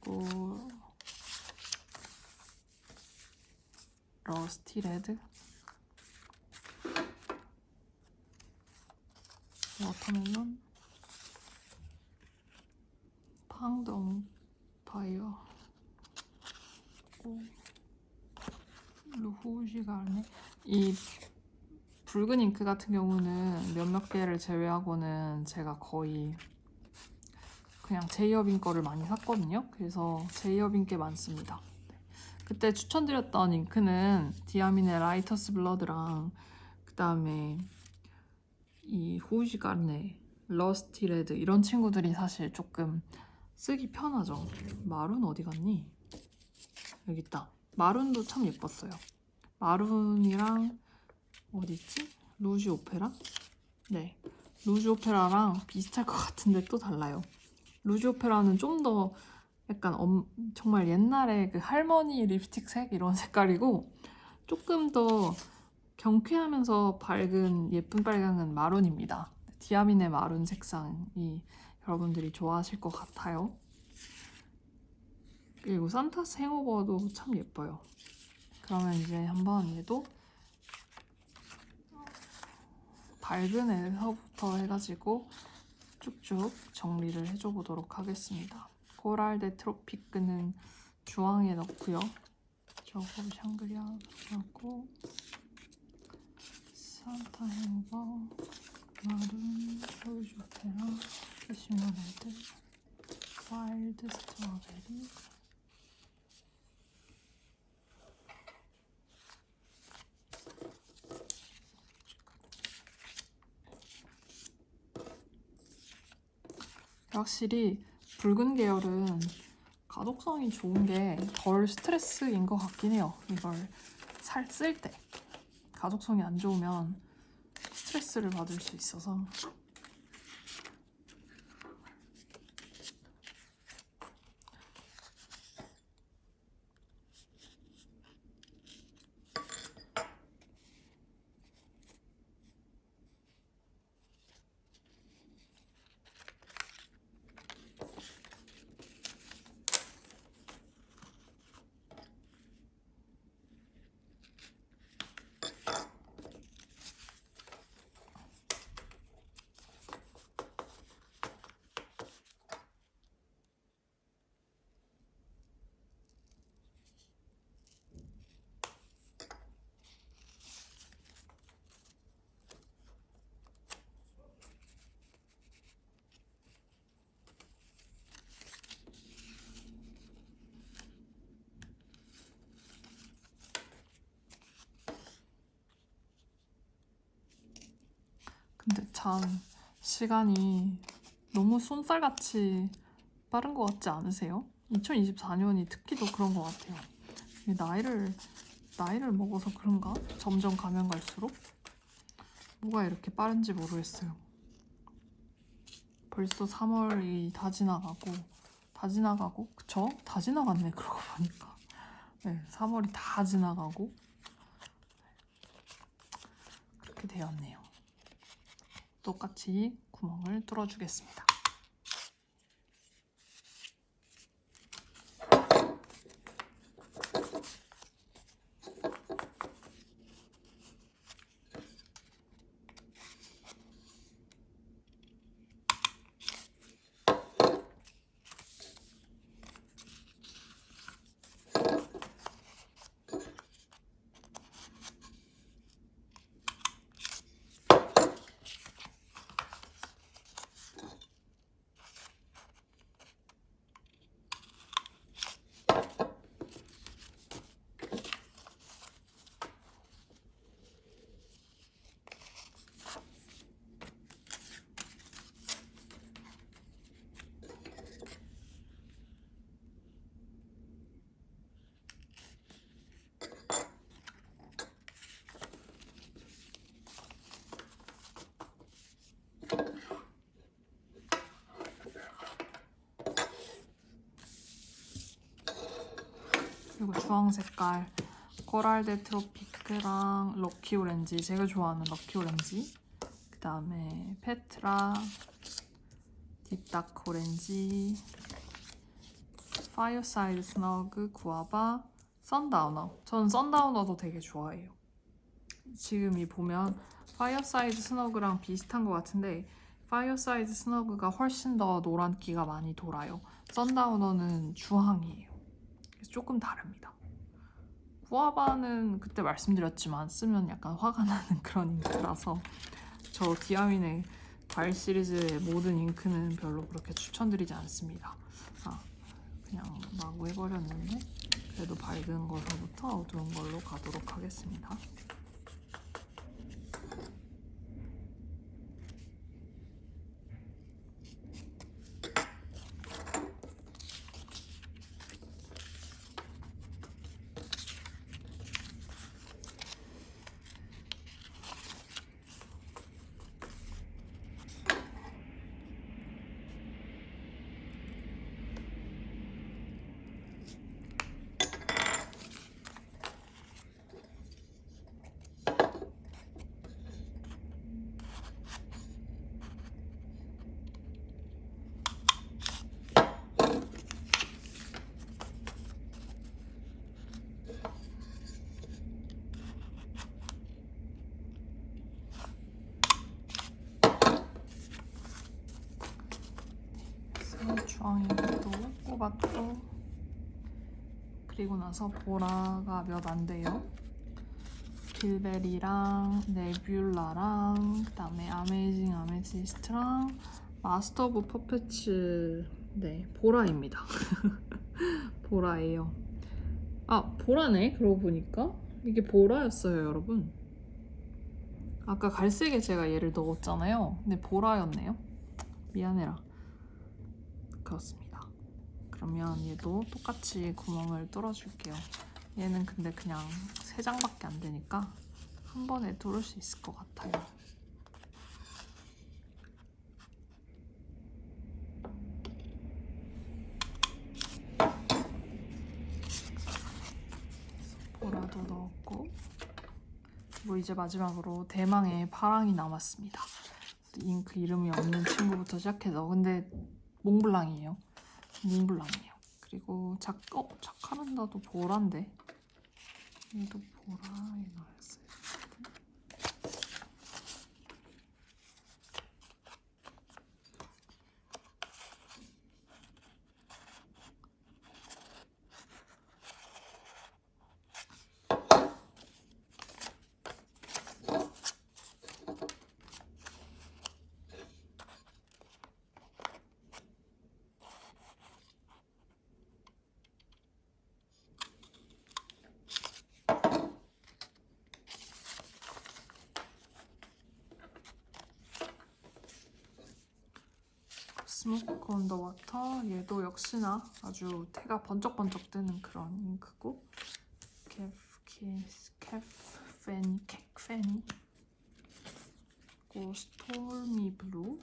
그리고 러스티 레드, 워터멜론, 팡덩 파이어, 루후지가르네. 이 붉은 잉크 같은 경우는 몇몇 개를 제외하고는 제가 거의 그냥 제이어빈 거를 많이 샀거든요. 그래서 제이어빈 게 많습니다. 그때 추천드렸던 잉크는 디아민의 라이터스 블러드랑 그 다음에 이 후지가르네, 러스티 레드 이런 친구들이 사실 조금 쓰기 편하죠. 마룬 어디 갔니? 여기 있다. 마룬도 참 예뻤어요. 마룬이랑 어디 있지? 루지 오페라? 네, 루지 오페라랑 비슷할 것 같은데 또 달라요. 루지 오페라는 좀 더 약간 정말 옛날에 그 할머니 립스틱 색 이런 색깔이고 조금 더 경쾌하면서 밝은 예쁜 빨강은 마룬입니다. 디아민의 마룬 색상이 여러분들이 좋아하실 것 같아요. 그리고 산타스 행오버도 참 예뻐요. 그러면 이제 한번 얘도 밝은 애서부터 해가지고 쭉쭉 정리를 해줘 보도록 하겠습니다. 코랄 데 트로피크는 주황에 넣고요. 저거 샹그리아 넣고 산타 행오버, 마룬, 로즈오페라, 캐시미어 레드, 와일드 스트로베리, 확실히 붉은 계열은 가독성이 좋은 게 덜 스트레스인 것 같긴 해요. 이걸 쓸 때 가독성이 안 좋으면 스트레스를 받을 수 있어서. 근데 참 시간이 너무 쏜살같이 빠른 것 같지 않으세요? 2024년이 특히 더 그런 것 같아요. 나이를 먹어서 그런가? 점점 가면 갈수록 뭐가 이렇게 빠른지 모르겠어요. 벌써 3월이 다 지나가고 그쵸? 다 지나갔네 그러고 보니까. 네, 3월이 다 지나가고 그렇게 되었네요. 똑같이 구멍을 뚫어주겠습니다. 그리고 주황 색깔 코랄데 트로피크랑 럭키 오렌지, 제가 좋아하는 럭키 오렌지, 그 다음에 페트라, 딥다크 오렌지, 파이어사이드 스너그, 구아바, 선다우너. 저는 선다우너도 되게 좋아해요. 지금 이 보면 파이어사이드 스너그랑 비슷한 것 같은데 파이어사이드 스너그가 훨씬 더 노란기가 많이 돌아요. 선다우너는 주황이에요. 그래서 조금 다릅니다. 구아바는 그때 말씀드렸지만 쓰면 약간 화가 나는 그런 잉크라서 저 디아민의 과일 시리즈의 모든 잉크는 별로 그렇게 추천드리지 않습니다. 그냥 마구 해버렸는데 그래도 밝은 거서부터 어두운 걸로 가도록 하겠습니다. 주황색도 꼽았고, 그리고 나서 보라가 몇 안 돼요. 빌베리랑 네뷸라랑 그다음에 아메이징 아메티스트랑 마스터 오브 퍼페츠, 네, 보라입니다. 보라예요. 아, 보라네. 그러고 보니까 이게 보라였어요, 여러분. 아까 갈색에 제가 얘를 넣었잖아요. 근데 보라였네요. 미안해라. 그렇습니다. 그러면 얘도 똑같이 구멍을 뚫어줄게요. 얘는 근데 그냥 3장밖에 안 되니까 한 번에 뚫을 수 있을 것 같아요. 보라도 넣었고, 그리고 이제 마지막으로 대망의 파랑이 남았습니다. 잉크 이름이 없는 친구부터 시작해서, 근데 몽블랑이에요. 몽블랑이에요. 그리고 자카란다도 보라인데 얘도 보라에 넣었어요. 스모크 온 더 워터. 얘도 역시나 아주 태가 번쩍번쩍 뜨는 그런 잉크고, 캡페니, 그리고 스토미 블루,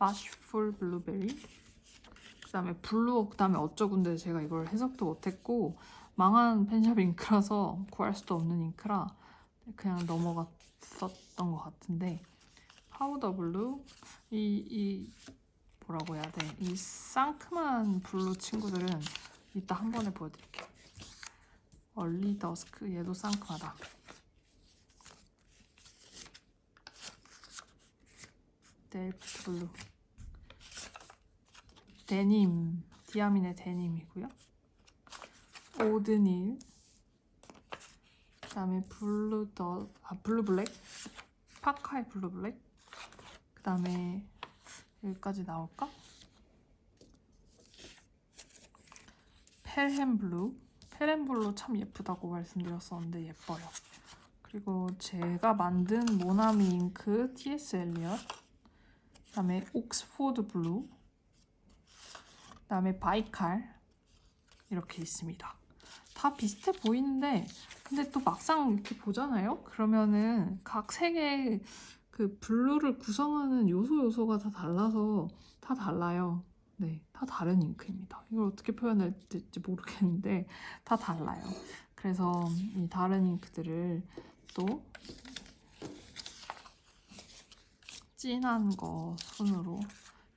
마쉬풀 블루베리, 그 다음에 블루, 그 다음에 어쩌군데 제가 이걸 해석도 못했고 망한 펜샵 잉크라서 구할 수도 없는 잉크라 그냥 넘어갔었던 것 같은데, 파우더 블루, 이 뭐라고 해야 돼? 이 상큼한 블루 친구들은 이따 한 번에 보여드릴게요. 얼리 더스크, 얘도 상큼하다. 델프트 블루, 데님, 디아민의 데님이고요. 오드닐, 그 다음에 블루 블랙, 파카의 블루 블랙, 그 다음에 여기까지 나올까? 펠햄 블루 참 예쁘다고 말씀드렸었는데 예뻐요. 그리고 제가 만든 모나미 잉크 TS 엘리엇, 그 다음에 옥스포드 블루, 그 다음에 바이칼, 이렇게 있습니다. 다 비슷해 보이는데 근데 또 막상 이렇게 보잖아요? 그러면은 각 색의 그 블루를 구성하는 요소가 다 달라서 다 달라요. 네, 다 다른 잉크입니다. 이걸 어떻게 표현해야 될지 모르겠는데 다 달라요. 그래서 이 다른 잉크들을 또 진한 거 순으로,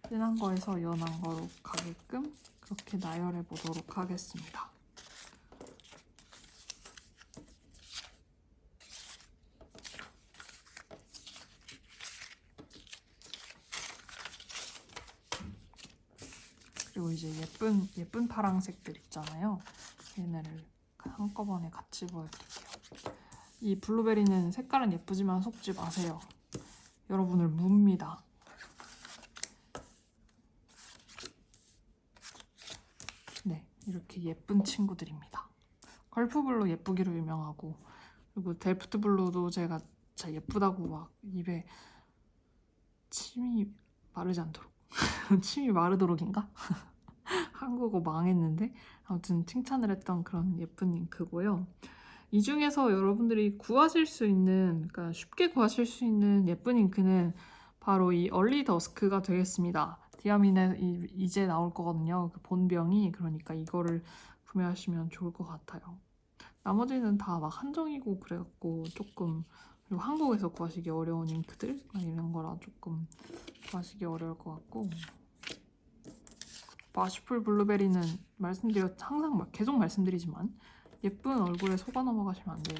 진한 거에서 연한 거로 가게끔 그렇게 나열해 보도록 하겠습니다. 그리고 이제 예쁜 파랑색들 있잖아요. 얘네를 한꺼번에 같이 보여드릴게요. 이 블루베리는 색깔은 예쁘지만 속지 마세요. 여러분을 뭅니다. 네, 이렇게 예쁜 친구들입니다. 걸프블루 예쁘기로 유명하고, 그리고 델프트 블루도 제가 진짜 예쁘다고 막 입에 침이 마르지 않도록 침이 마르도록인가? 한국어 망했는데 아무튼 칭찬을 했던 그런 예쁜 잉크고요. 이 중에서 여러분들이 구하실 수 있는, 그러니까 쉽게 구하실 수 있는 예쁜 잉크는 바로 이 얼리 더스크가 되겠습니다. 디아민에 이제 나올 거거든요. 그 본병이. 그러니까 이거를 구매하시면 좋을 것 같아요. 나머지는 다 막 한정이고 그래갖고 조금, 그리고 한국에서 구하시기 어려운 잉크들 이런 거라 조금 구하시기 어려울 것 같고, 마쉬풀 블루베리는 항상 계속 말씀드리지만 예쁜 얼굴에 속아 넘어가시면 안 돼요.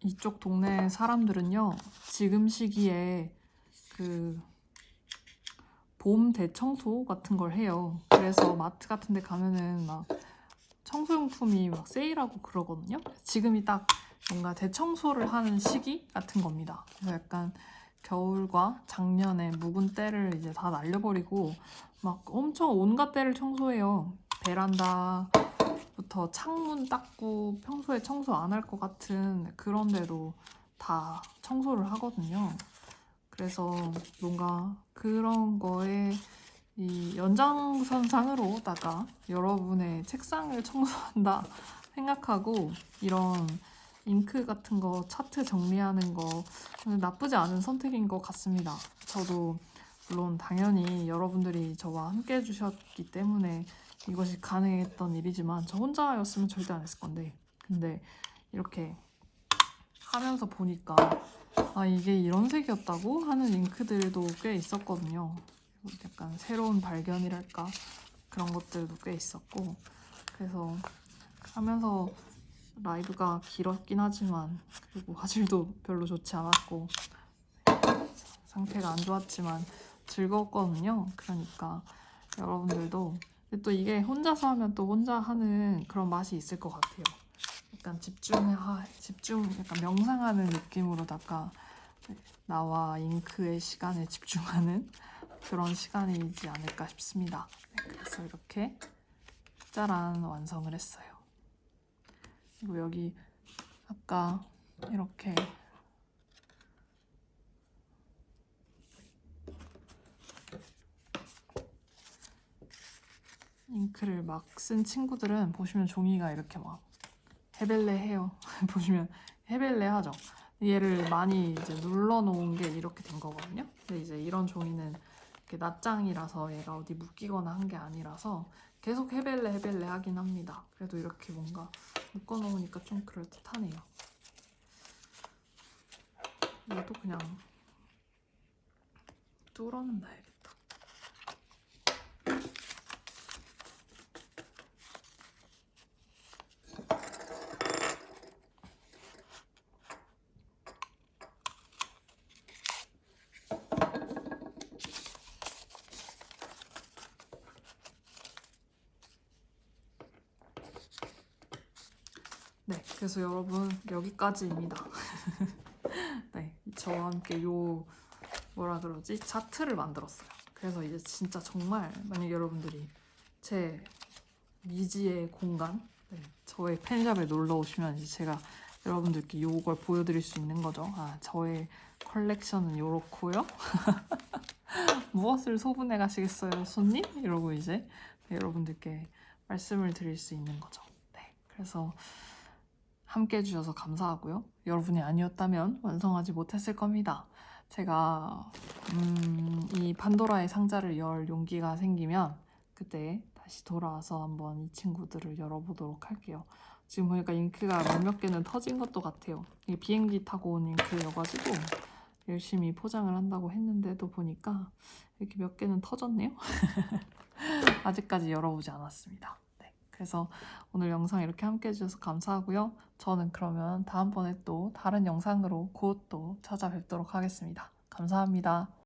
이쪽 동네 사람들은요, 지금 시기에 봄 대청소 같은 걸 해요. 그래서 마트 같은 데 가면은 막 청소용품이 막 세일하고 그러거든요. 지금이 딱 뭔가 대청소를 하는 시기 같은 겁니다. 그래서 약간 겨울과 작년에 묵은 때를 이제 다 날려버리고 막 엄청 온갖 때를 청소해요. 베란다부터 창문 닦고 평소에 청소 안 할 것 같은 그런 데도 다 청소를 하거든요. 그래서 뭔가 그런 거에 이 연장선상으로다가 여러분의 책상을 청소한다 생각하고 이런 잉크 같은 거 차트 정리하는 거 나쁘지 않은 선택인 것 같습니다. 저도 물론 당연히 여러분들이 저와 함께 해주셨기 때문에 이것이 가능했던 일이지만 저 혼자였으면 절대 안 했을 건데 근데 이렇게 하면서 보니까 아 이게 이런 색이었다고 하는 잉크들도 꽤 있었거든요. 약간 새로운 발견이랄까 그런 것들도 꽤 있었고 그래서 하면서 라이브가 길었긴 하지만 그리고 화질도 별로 좋지 않았고 상태가 안 좋았지만 즐거웠거든요. 그러니까 여러분들도 근데 또 이게 혼자서 하면 또 혼자 하는 그런 맛이 있을 것 같아요. 약간 집중 약간 명상하는 느낌으로다가 나와 잉크의 시간에 집중하는 그런 시간이지 않을까 싶습니다. 네, 그래서 이렇게 짜란 완성을 했어요. 그리고 여기 아까 이렇게 잉크를 막 쓴 친구들은 보시면 종이가 이렇게 막 헤벨레 해요. 보시면 헤벨레 하죠. 얘를 많이 이제 눌러 놓은 게 이렇게 된 거거든요. 근데 이제 이런 종이는 이렇게 낱장이라서 얘가 어디 묶이거나 한 게 아니라서 계속 헤벨레 하긴 합니다. 그래도 이렇게 뭔가 묶어 놓으니까 좀 그럴듯하네요. 얘도 그냥 뚫어놔야겠다. 네, 그래서 여러분 여기까지입니다. 네, 저와 함께 뭐라 그러지? 차트를 만들었어요. 그래서 이제 진짜 정말 만약 여러분들이 제 미지의 공간, 네, 저의 펜샵에 놀러 오시면 이제 제가 여러분들께 요걸 보여드릴 수 있는 거죠. 아, 저의 컬렉션은 요렇고요. 무엇을 소분해 가시겠어요, 손님? 이러고 이제 네, 여러분들께 말씀을 드릴 수 있는 거죠. 네, 그래서 함께 해주셔서 감사하고요. 여러분이 아니었다면 완성하지 못했을 겁니다. 제가 이 판도라의 상자를 열 용기가 생기면 그때 다시 돌아와서 한번 이 친구들을 열어보도록 할게요. 지금 보니까 잉크가 몇몇 개는 터진 것도 같아요. 이게 비행기 타고 온 잉크여가지고 열심히 포장을 한다고 했는데도 보니까 이렇게 몇 개는 터졌네요. 아직까지 열어보지 않았습니다. 네, 그래서 오늘 영상 이렇게 함께 해주셔서 감사하고요. 저는 그러면 다음번에 또 다른 영상으로 곧 또 찾아뵙도록 하겠습니다. 감사합니다.